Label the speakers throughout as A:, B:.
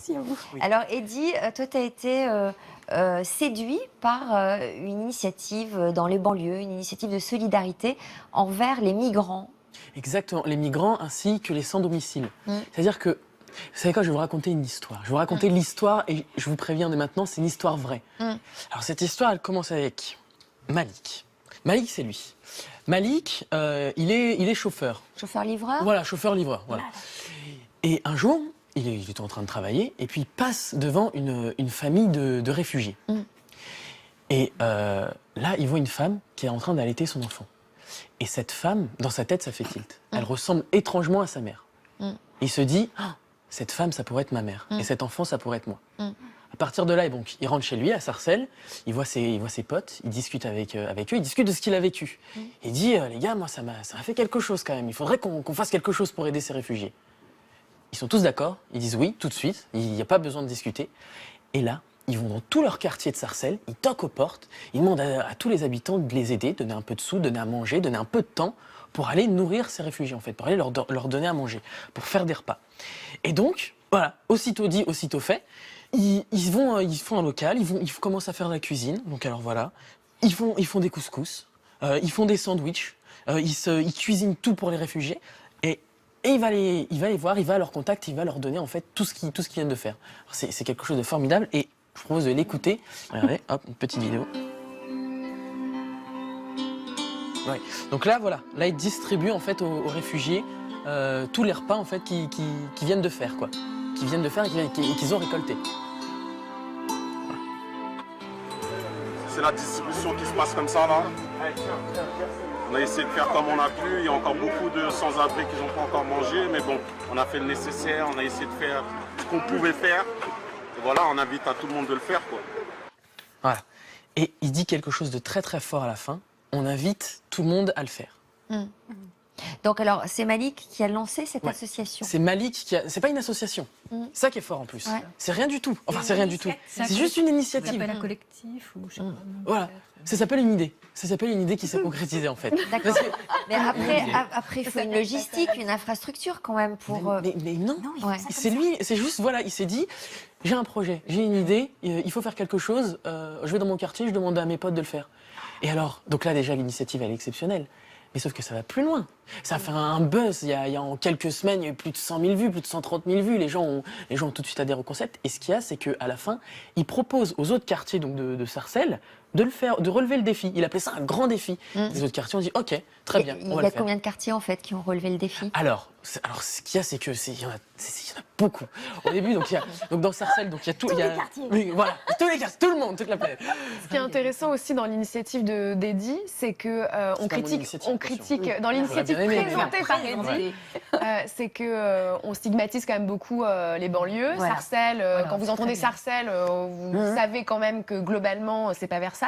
A: Merci à vous.
B: Oui.
C: Alors, Eddy, toi, tu as été séduit par une initiative dans les banlieues, une initiative de solidarité envers les migrants.
B: Exactement, les migrants ainsi que les sans-domicile. C'est-à-dire que, vous savez quoi, je vais vous raconter une histoire. Je vais vous raconter l'histoire et je vous préviens dès maintenant, c'est une histoire vraie. Alors cette histoire, elle commence avec Malik. Malik, c'est lui. Malik, il est chauffeur.
C: Chauffeur-livreur.
B: Voilà, chauffeur-livreur. Voilà. Et un jour, il est en train de travailler et puis il passe devant une famille de réfugiés. Et là, il voit une femme qui est en train d'allaiter son enfant. Et cette femme, dans sa tête, ça fait tilt. Elle ressemble étrangement à sa mère. Il se dit, ah, cette femme, ça pourrait être ma mère. Et cet enfant, ça pourrait être moi. À partir de là, donc, il rentre chez lui, à Sarcelles, il voit ses potes, il discute avec eux, il discute de ce qu'il a vécu. Il dit, les gars, moi, ça m'a fait quelque chose quand même. Il faudrait qu'on fasse quelque chose pour aider ces réfugiés. Ils sont tous d'accord, ils disent oui, tout de suite, il n'y a pas besoin de discuter. Et là, ils vont dans tout leur quartier de Sarcelles, ils toquent aux portes, ils demandent à tous les habitants de les aider, donner un peu de sous, donner à manger, donner un peu de temps pour aller nourrir ces réfugiés, en fait, pour aller leur donner à manger, pour faire des repas. Et donc, voilà, aussitôt dit, aussitôt fait, ils font un local, ils commencent à faire de la cuisine. Donc alors voilà, ils font des couscous, ils font des sandwichs, ils cuisinent tout pour les réfugiée. Et il va les voir, il va à leur contact, il va leur donner en fait tout ce qu'ils viennent de faire. C'est quelque chose de formidable et je vous propose de l'écouter. Regardez, hop, une petite vidéo. Ouais. Donc là, voilà, là ils distribuent en fait aux réfugiés tous les repas en fait qu'ils viennent de faire, quoi, qu'ils viennent de faire et qu'ils ont récolté.
D: C'est la distribution qui se passe comme ça là. On a essayé de faire comme on a pu. Il y a encore beaucoup de sans-abri qui n'ont pas encore mangé, mais bon, on a fait le nécessaire. On a essayé de faire ce qu'on pouvait faire. Et voilà, on invite à tout le monde de le faire, quoi.
B: Voilà. Et il dit quelque chose de très très fort à la fin. On invite tout le monde à le faire.
C: Donc alors, c'est Malik qui a lancé cette association.
B: C'est Malik qui a... C'est pas une association. C'est ça qui est fort en plus.
C: Ouais.
B: C'est rien du tout. Enfin, c'est rien du tout. C'est juste une initiative.
A: Ça s'appelle un collectif ou je sais pas.
B: Voilà. Ça s'appelle une idée. Ça s'appelle une idée qui s'est concrétisée en fait.
C: D'accord. Mais après, il faut une logistique, une infrastructure quand même pour...
B: Mais non.
C: Ouais.
B: C'est lui, c'est juste, voilà, il s'est dit, j'ai un projet, j'ai une idée, il faut faire quelque chose, je vais dans mon quartier, je demande à mes potes de le faire. Et alors, donc là déjà l'initiative elle est exceptionnelle. Mais sauf que ça va plus loin. Ça a fait un buzz. Il y a en quelques semaines, il y a eu plus de 100 000 vues, plus de 130 000 vues. Les gens ont tout de suite adhéré au concept. Et ce qu'il y a, c'est qu'à la fin, il propose aux autres quartiers donc de Sarcelles de le faire, de relever le défi. Il appelait ça un grand défi. Les autres quartiers ont dit OK, très bien.
C: Il y a combien de quartiers en fait qui ont relevé le défi?
B: Alors, ce qu'il y a, c'est que il y en a beaucoup. Au début, donc dans Sarcelles, donc il y a tout, il y a
A: les quartiers.
B: oui, voilà, tous les quartiers, tout le monde, toute la planète.
E: Ce qui est intéressant aussi dans l'initiative d'Eddy, c'est que on critique dans l'initiative
B: bien aimé,
E: présentée par Eddy, c'est que on stigmatise quand même beaucoup les banlieues.
C: Voilà.
E: Sarcelles,
A: Voilà,
E: quand vous entendez
A: très bien.
E: Sarcelles, vous savez quand même que globalement c'est pas Versailles.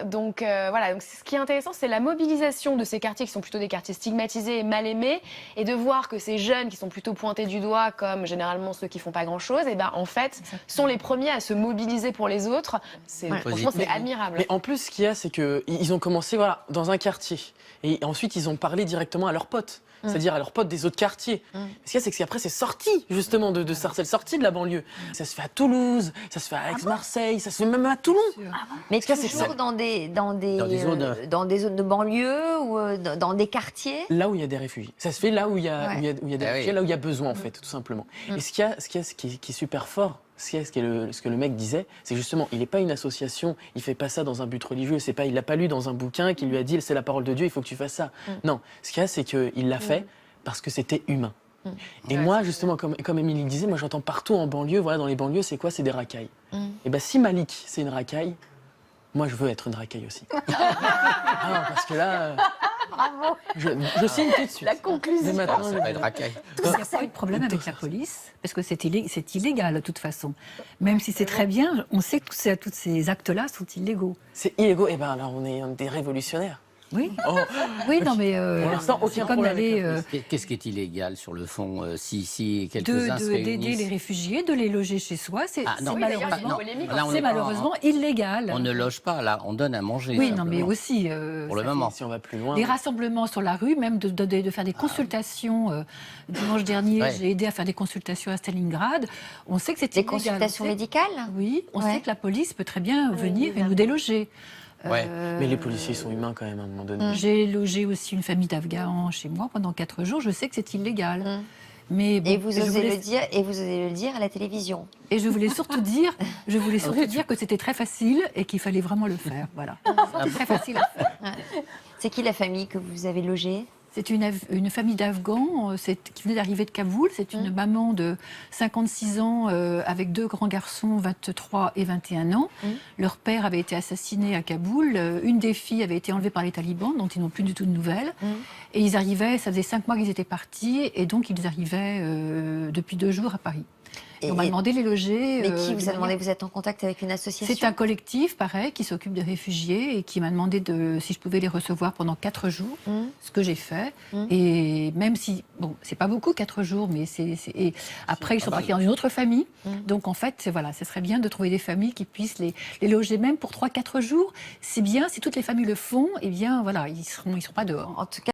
E: Donc voilà, donc ce qui est intéressant, c'est la mobilisation de ces quartiers qui sont plutôt des quartiers stigmatisés et mal aimés, et de voir que ces jeunes qui sont plutôt pointés du doigt comme généralement ceux qui font pas grand-chose, et ben en fait sont les premiers à se mobiliser pour les autres. Franchement, c'est admirable.
B: Mais en plus, ce qu'il y a, c'est qu'ils ont commencé voilà, dans un quartier. Et ensuite, ils ont parlé directement à leurs potes. C'est-à-dire à leurs potes des autres quartiers. Ce qu'il y a, c'est qu'après, c'est sorti justement de Sarcelles, sorti de la banlieue. Ça se fait à Toulouse, ça se fait à Aix-Marseille, ça se fait même à Toulon.
C: Mais
B: Ce qu'il y a, c'est que
C: toujours dans des
F: zones.
C: dans des zones de banlieue ou dans des quartiers.
B: Là où il y a des réfugiés. Ça se fait là où il y a,
C: Ouais.
B: où il y a des réfugiés, là où il y a besoin, en fait, tout simplement. Et ce qui est super fort, ce que le mec disait, c'est justement, il n'est pas une association, il fait pas ça dans un but religieux, il l'a pas lu dans un bouquin qui lui a dit c'est la parole de Dieu, il faut que tu fasses ça. Non, ce qu'il y a, c'est qu'il l'a fait parce que c'était humain. Et moi, justement, comme Émilie le disait, moi j'entends partout en banlieue, voilà, dans les banlieues, c'est quoi? C'est des racailles. Et ben si Malik, c'est une racaille, moi je veux être une racaille aussi. Ah non, parce que là,
C: Bravo.
B: je signe tout de suite.
C: La conclusion.
B: Dès maintenant,
F: Ça va être racaille.
A: Il n'y a pas eu de problème avec la police, parce que c'est illégal de toute façon. Même si c'est très bien, on sait que tous ces actes-là sont illégaux.
B: C'est illégaux, et ben alors on est des révolutionnaires.
A: Oui,
B: Oh,
A: oui, non, mais
B: Pour l'instant, aucun
A: c'est comme
B: problème avec
A: d'aller
F: Qu'est-ce qui est illégal sur le fond si quelques-uns se
A: d'aider
F: réunissent?
A: les réfugiés, de les loger chez soi. C'est
F: Ah, non,
E: Oui, d'ailleurs, il y a
A: malheureusement,
E: une polémique.
F: Là, on
A: c'est
F: est pas-
A: malheureusement illégal.
F: On ne loge pas, là, on donne à manger.
A: Oui, non, mais
F: simplement.
A: aussi
F: Pour le
A: ça
F: moment.
B: si on va plus loin.
A: des rassemblements sur la rue, même de faire des consultations. Dimanche dernier,
F: Ouais.
A: j'ai aidé à faire des consultations à Stalingrad. On sait que c'est
C: Des
A: illégal.
C: consultations
A: On sait-
C: médicales?
A: Oui, on
C: Ouais.
A: sait que la police peut très bien venir et
E: évidemment.
A: nous déloger.
F: Ouais.
B: Mais les policiers sont humains quand même à un moment donné.
A: J'ai logé aussi une famille d'Afghans chez moi pendant 4 jours. Je sais que c'est illégal. Mais bon,
C: Et vous
A: je
C: osez
A: voulais-
C: le dire, et vous osez le dire à la télévision.
A: Et je voulais surtout dire, que c'était très facile et qu'il fallait vraiment le faire. Voilà. C'est très facile à faire.
C: C'est qui la famille que vous avez logée?
A: C'est une famille d'Afghans qui venait d'arriver de Kaboul. C'est une maman de 56 ans avec 2 grands garçons, 23 et 21 ans. Leur père avait été assassiné à Kaboul. Une des filles avait été enlevée par les talibans, dont ils n'ont plus du tout de nouvelles. Et ils arrivaient, ça faisait 5 mois qu'ils étaient partis, et donc ils arrivaient depuis 2 jours à Paris. Et on m'a demandé de les loger.
C: Mais qui
A: de
C: vous a
A: manière-
C: demandé? Vous êtes en contact avec une association?
A: C'est un collectif, pareil, qui s'occupe des réfugiés et qui m'a demandé si je pouvais les recevoir pendant 4 jours, ce que j'ai fait. Et même si, bon, c'est pas beaucoup 4 jours, mais et après ils sont partis dans une autre famille. Donc en fait, voilà, ce serait bien de trouver des familles qui puissent les loger même pour 3-4 jours. C'est bien, si toutes les familles le font, eh bien voilà, ils seront pas dehors.
C: En tout cas,